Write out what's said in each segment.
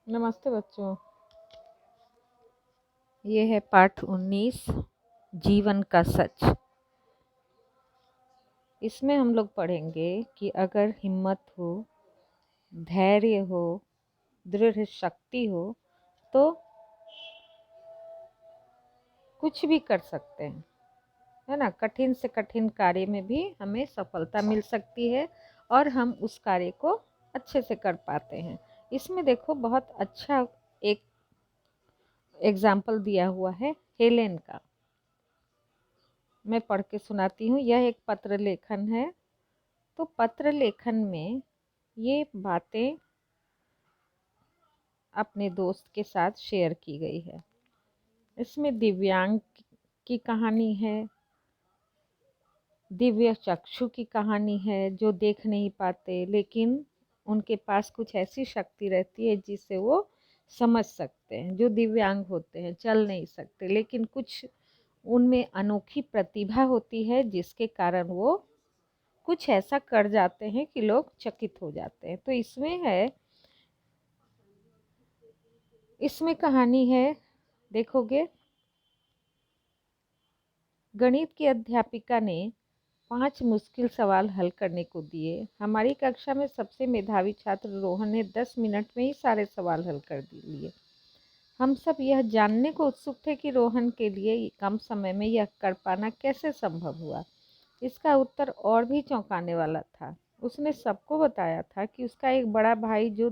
नमस्ते बच्चों। ये है पाठ 19 जीवन का सच। इसमें हम लोग पढ़ेंगे कि अगर हिम्मत हो, धैर्य हो, दृढ़ शक्ति हो तो कुछ भी कर सकते हैं, है ना। कठिन से कठिन कार्य में भी हमें सफलता मिल सकती है और हम उस कार्य को अच्छे से कर पाते हैं। इसमें देखो बहुत अच्छा एक एग्जाम्पल दिया हुआ है हेलेन का। मैं पढ़ के सुनाती हूँ। यह एक पत्र लेखन है। तो पत्र लेखन में ये बातें अपने दोस्त के साथ शेयर की गई है। इसमें दिव्यांग की कहानी है, दिव्य चक्षु की कहानी है, जो देख नहीं पाते लेकिन उनके पास कुछ ऐसी शक्ति रहती है जिससे वो समझ सकते हैं। जो दिव्यांग होते हैं, चल नहीं सकते, लेकिन कुछ उनमें अनोखी प्रतिभा होती है जिसके कारण वो कुछ ऐसा कर जाते हैं कि लोग चकित हो जाते हैं। तो इसमें कहानी है, देखोगे। गणित की अध्यापिका ने 5 मुश्किल सवाल हल करने को दिए। हमारी कक्षा में सबसे मेधावी छात्र रोहन ने 10 मिनट में ही सारे सवाल हल कर लिए। हम सब यह जानने को उत्सुक थे कि रोहन के लिए कम समय में यह कर पाना कैसे संभव हुआ। इसका उत्तर और भी चौंकाने वाला था। उसने सबको बताया था कि उसका एक बड़ा भाई जो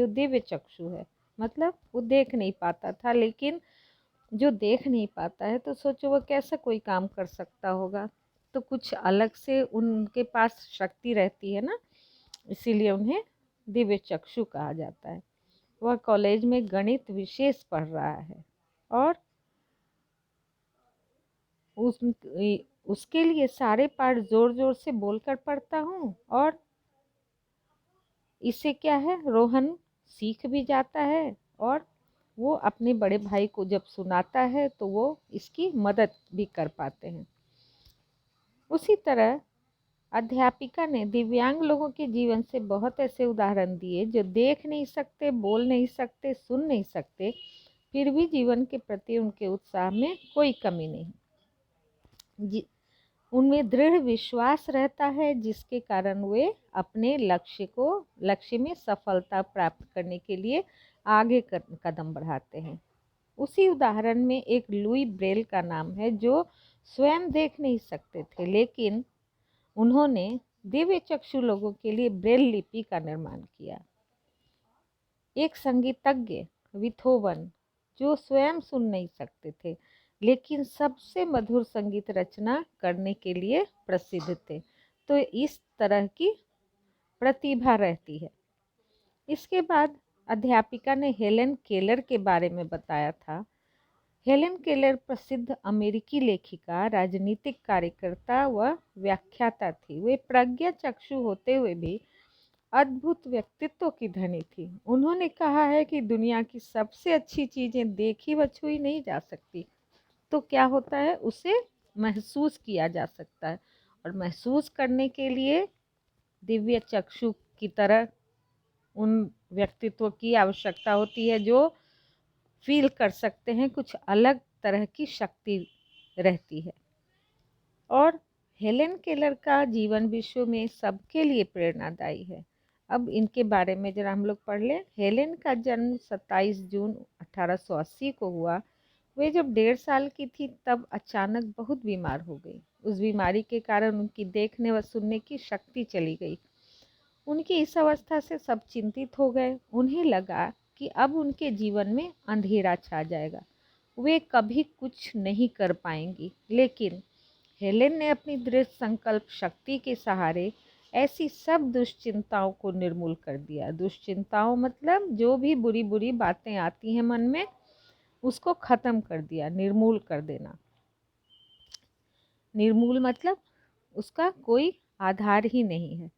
दिव्य चक्षु है, मतलब वो देख नहीं पाता था। लेकिन जो देख नहीं पाता है तो सोचो वो कैसा कोई काम कर सकता होगा। तो कुछ अलग से उनके पास शक्ति रहती है ना, इसीलिए उन्हें दिव्य चक्षु कहा जाता है। वह कॉलेज में गणित विशेष पढ़ रहा है और उस उसके लिए सारे पाठ जोर जोर से बोलकर पढ़ता हूँ और इससे क्या है, रोहन सीख भी जाता है और वो अपने बड़े भाई को जब सुनाता है तो वो इसकी मदद भी कर पाते हैं। उसी तरह अध्यापिका ने दिव्यांग लोगों के जीवन से बहुत ऐसे उदाहरण दिए जो देख नहीं सकते, बोल नहीं सकते, सुन नहीं सकते, फिर भी जीवन के प्रति उनके उत्साह में कोई कमी नहीं। उनमें दृढ़ विश्वास रहता है जिसके कारण वे अपने लक्ष्य में सफलता प्राप्त करने के लिए आगे कदम बढ़ाते हैं। उसी उदाहरण में एक लुई ब्रेल का नाम है, जो स्वयं देख नहीं सकते थे, लेकिन उन्होंने दिव्य चक्षु लोगों के लिए ब्रेल लिपि का निर्माण किया। एक संगीतज्ञ विथोवन, जो स्वयं सुन नहीं सकते थे लेकिन सबसे मधुर संगीत रचना करने के लिए प्रसिद्ध थे। तो इस तरह की प्रतिभा रहती है। इसके बाद अध्यापिका ने हेलेन केलर के बारे में बताया था। हेलेन केलर प्रसिद्ध अमेरिकी लेखिका, राजनीतिक कार्यकर्ता व व्याख्याता थी। वे प्रज्ञा चक्षु होते हुए भी अद्भुत व्यक्तित्व की धनी थी। उन्होंने कहा है कि दुनिया की सबसे अच्छी चीज़ें देखी व छुई नहीं जा सकती, तो क्या होता है, उसे महसूस किया जा सकता है। और महसूस करने के लिए दिव्य चक्षु की तरह उन व्यक्तित्व की आवश्यकता होती है जो फील कर सकते हैं, कुछ अलग तरह की शक्ति रहती है। और हेलेन केलर का जीवन विश्व में सबके लिए प्रेरणादायी है। अब इनके बारे में जरा हम लोग पढ़ लें। हेलेन का जन्म 27 जून 1880 को हुआ। वे जब 1.5 साल की थी तब अचानक बहुत बीमार हो गई। उस बीमारी के कारण उनकी देखने व सुनने की शक्ति चली गई। उनकी इस अवस्था से सब चिंतित हो गए। उन्हें लगा कि अब उनके जीवन में अंधेरा छा जाएगा, वे कभी कुछ नहीं कर पाएंगी। लेकिन हेलेन ने अपनी दृढ़ संकल्प शक्ति के सहारे ऐसी सब दुश्चिंताओं को निर्मूल कर दिया। दुश्चिंताओं मतलब जो भी बुरी बुरी बातें आती हैं मन में, उसको खत्म कर दिया, निर्मूल कर देना। निर्मूल मतलब उसका कोई आधार ही नहीं है।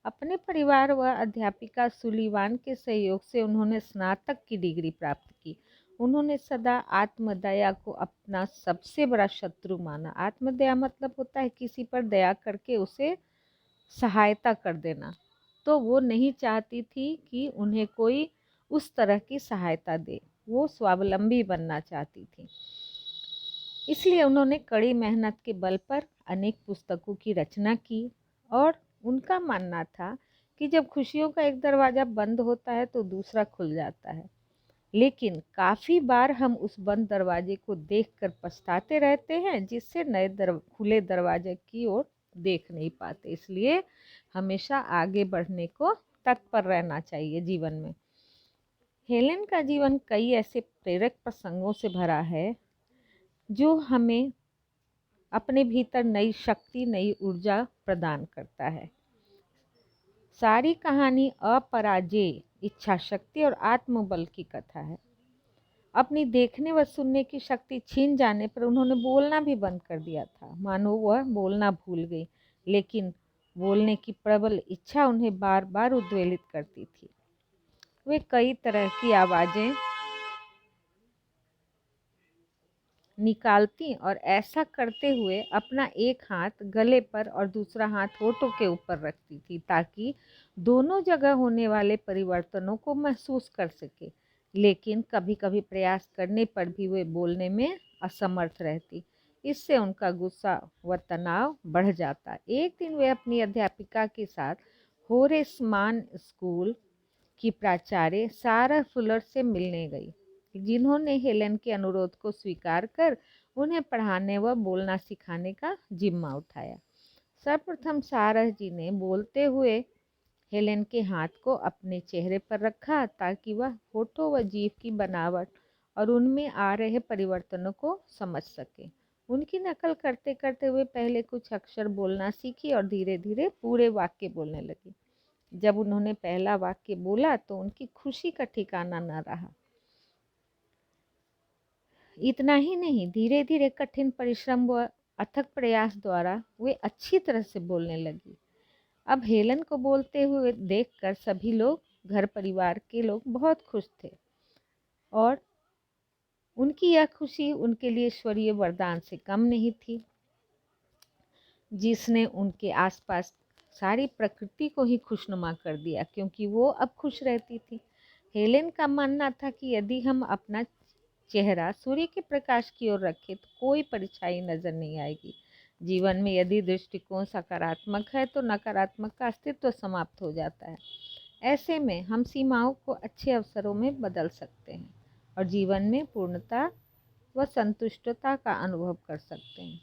अपने परिवार व अध्यापिका सुलीवान के सहयोग से उन्होंने स्नातक की डिग्री प्राप्त की। उन्होंने सदा आत्मदया को अपना सबसे बड़ा शत्रु माना। आत्मदया मतलब होता है किसी पर दया करके उसे सहायता कर देना। तो वो नहीं चाहती थी कि उन्हें कोई उस तरह की सहायता दे। वो स्वावलंबी बनना चाहती थी, इसलिए उन्होंने कड़ी मेहनत के बल पर अनेक पुस्तकों की रचना की। और उनका मानना था कि जब खुशियों का एक दरवाज़ा बंद होता है तो दूसरा खुल जाता है, लेकिन काफ़ी बार हम उस बंद दरवाजे को देखकर पछताते रहते हैं, जिससे नए खुले दरवाजे की ओर देख नहीं पाते। इसलिए हमेशा आगे बढ़ने को तत्पर रहना चाहिए जीवन में। हेलेन का जीवन कई ऐसे प्रेरक प्रसंगों से भरा है जो हमें अपने भीतर नई शक्ति, नई ऊर्जा प्रदान करता है। सारी कहानी अपराजेय इच्छा शक्ति और आत्मबल की कथा है। अपनी देखने व सुनने की शक्ति छीन जाने पर उन्होंने बोलना भी बंद कर दिया था, मानो वह बोलना भूल गई, लेकिन बोलने की प्रबल इच्छा उन्हें बार बार उद्वेलित करती थी। वे कई तरह की आवाज़ें निकालती और ऐसा करते हुए अपना एक हाथ गले पर और दूसरा हाथ होठों के ऊपर रखती थी, ताकि दोनों जगह होने वाले परिवर्तनों को महसूस कर सके। लेकिन कभी कभी प्रयास करने पर भी वे बोलने में असमर्थ रहती। इससे उनका गुस्सा व तनाव बढ़ जाता। एक दिन वे अपनी अध्यापिका के साथ होरेसमान स्कूल की प्राचार्य सारा फुलर से मिलने गई, जिन्होंने हेलेन के अनुरोध को स्वीकार कर उन्हें पढ़ाने व बोलना सिखाने का जिम्मा उठाया। सर्वप्रथम सारह जी ने बोलते हुए हेलेन के हाथ को अपने चेहरे पर रखा, ताकि वह होठों व जीभ की बनावट और उनमें आ रहे परिवर्तनों को समझ सके। उनकी नकल करते करते वे पहले कुछ अक्षर बोलना सीखी और धीरे धीरे पूरे वाक्य बोलने लगी। जब उन्होंने पहला वाक्य बोला तो उनकी खुशी का ठिकाना न रहा। इतना ही नहीं, धीरे धीरे कठिन परिश्रम व अथक प्रयास द्वारा वे अच्छी तरह से बोलने लगी। अब हेलन को बोलते हुए देखकर सभी लोग, घर परिवार के लोग बहुत खुश थे और उनकी यह खुशी उनके लिए ईश्वरीय वरदान से कम नहीं थी, जिसने उनके आसपास सारी प्रकृति को ही खुशनुमा कर दिया, क्योंकि वो अब खुश रहती थी। हेलेन का मानना था कि यदि हम अपना चेहरा सूर्य के प्रकाश की ओर रखें तो कोई परछाई नजर नहीं आएगी। जीवन में यदि दृष्टिकोण सकारात्मक है तो नकारात्मक का अस्तित्व समाप्त हो जाता है। ऐसे में हम सीमाओं को अच्छे अवसरों में बदल सकते हैं और जीवन में पूर्णता व संतुष्टता का अनुभव कर सकते हैं।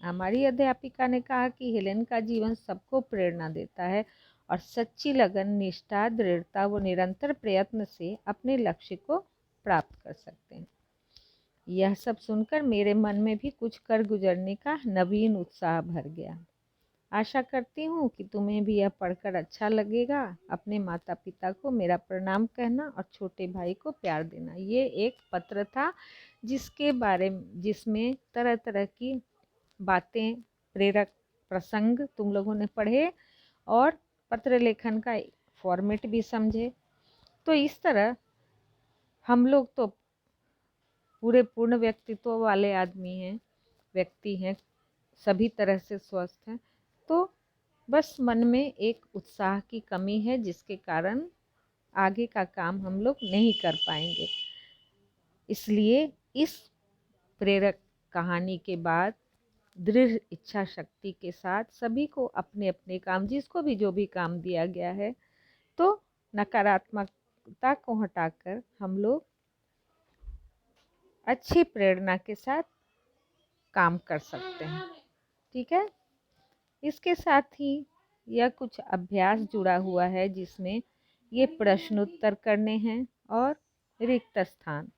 हमारी अध्यापिका ने कहा कि हेलेन का जीवन सबको प्रेरणा देता है और सच्ची लगन, निष्ठा, दृढ़ता व निरंतर प्रयत्न से अपने लक्ष्य को प्राप्त कर सकते हैं। यह सब सुनकर मेरे मन में भी कुछ कर गुजरने का नवीन उत्साह भर गया। आशा करती हूँ कि तुम्हें भी यह पढ़कर अच्छा लगेगा। अपने माता पिता को मेरा प्रणाम कहना और छोटे भाई को प्यार देना। ये एक पत्र था जिसमें तरह तरह की बातें, प्रेरक प्रसंग तुम लोगों ने पढ़े और पत्र लेखन का फॉर्मेट भी समझे। तो इस तरह हम लोग तो पूरे पूर्ण व्यक्तित्व वाले व्यक्ति हैं, सभी तरह से स्वस्थ हैं। तो बस मन में एक उत्साह की कमी है, जिसके कारण आगे का काम हम लोग नहीं कर पाएंगे। इसलिए इस प्रेरक कहानी के बाद दृढ़ इच्छा शक्ति के साथ सभी को अपने अपने काम, जिसको भी जो भी काम दिया गया है, तो नकारात्मकता को हटाकर हम लोग अच्छी प्रेरणा के साथ काम कर सकते हैं। ठीक है। इसके साथ ही यह कुछ अभ्यास जुड़ा हुआ है, जिसमें ये प्रश्नोत्तर करने हैं और रिक्त स्थान।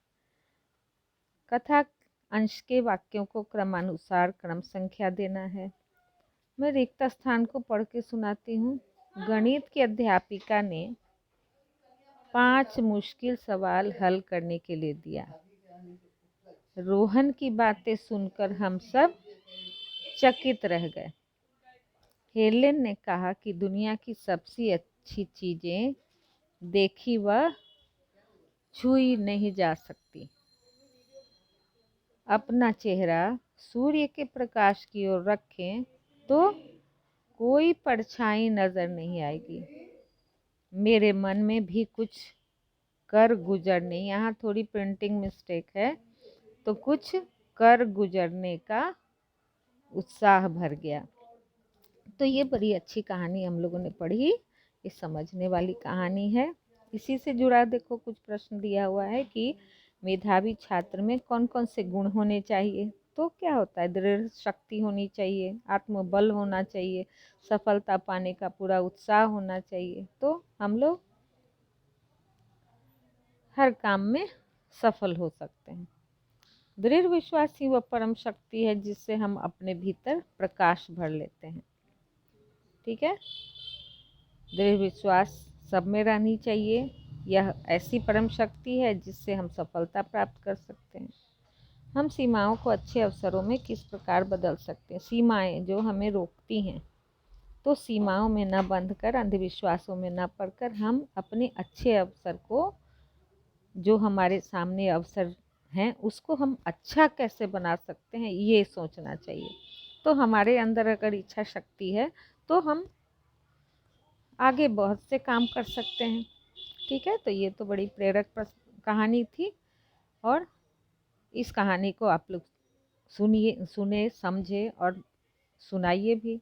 कथा अंश के वाक्यों को क्रमानुसार क्रम संख्या देना है। मैं रिक्त स्थान को पढ़ के सुनाती हूँ। गणित की अध्यापिका ने 5 मुश्किल सवाल हल करने के लिए दिया। रोहन की बातें सुनकर हम सब चकित रह गए। हेलेन ने कहा कि दुनिया की सबसे अच्छी चीजें देखी व छुई नहीं जा सकती। अपना चेहरा सूर्य के प्रकाश की ओर रखें तो कोई परछाई नजर नहीं आएगी। मेरे मन में भी कुछ कर गुजरने, यहाँ थोड़ी प्रिंटिंग मिस्टेक है, तो कुछ कर गुजरने का उत्साह भर गया। तो ये बड़ी अच्छी कहानी हम लोगों ने पढ़ी, ये समझने वाली कहानी है। इसी से जुड़ा देखो कुछ प्रश्न दिया हुआ है कि मेधावी छात्र में कौन कौन से गुण होने चाहिए। तो क्या होता है, दृढ़ शक्ति होनी चाहिए, आत्मबल होना चाहिए, सफलता पाने का पूरा उत्साह होना चाहिए, तो हम लोग हर काम में सफल हो सकते हैं। दृढ़ विश्वास ही वह परम शक्ति है जिससे हम अपने भीतर प्रकाश भर लेते हैं। ठीक है, दृढ़ विश्वास सब में रहनी चाहिए। यह ऐसी परम शक्ति है जिससे हम सफलता प्राप्त कर सकते हैं। हम सीमाओं को अच्छे अवसरों में किस प्रकार बदल सकते हैं। सीमाएं जो हमें रोकती हैं, तो सीमाओं में न बंधकर, अंधविश्वासों में न पड़कर हम अपने अच्छे अवसर को, जो हमारे सामने अवसर हैं, उसको हम अच्छा कैसे बना सकते हैं, ये सोचना चाहिए। तो हमारे अंदर अगर इच्छा शक्ति है तो हम आगे बहुत से काम कर सकते हैं। ठीक है, तो ये तो बड़ी प्रेरक कहानी थी, और इस कहानी को आप लोग सुने, समझे और सुनाइए भी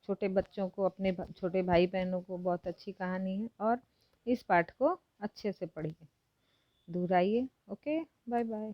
छोटे बच्चों को, अपने छोटे भाई बहनों को। बहुत अच्छी कहानी है, और इस पाठ को अच्छे से पढ़िए, दोहराइए। Okay, bye bye.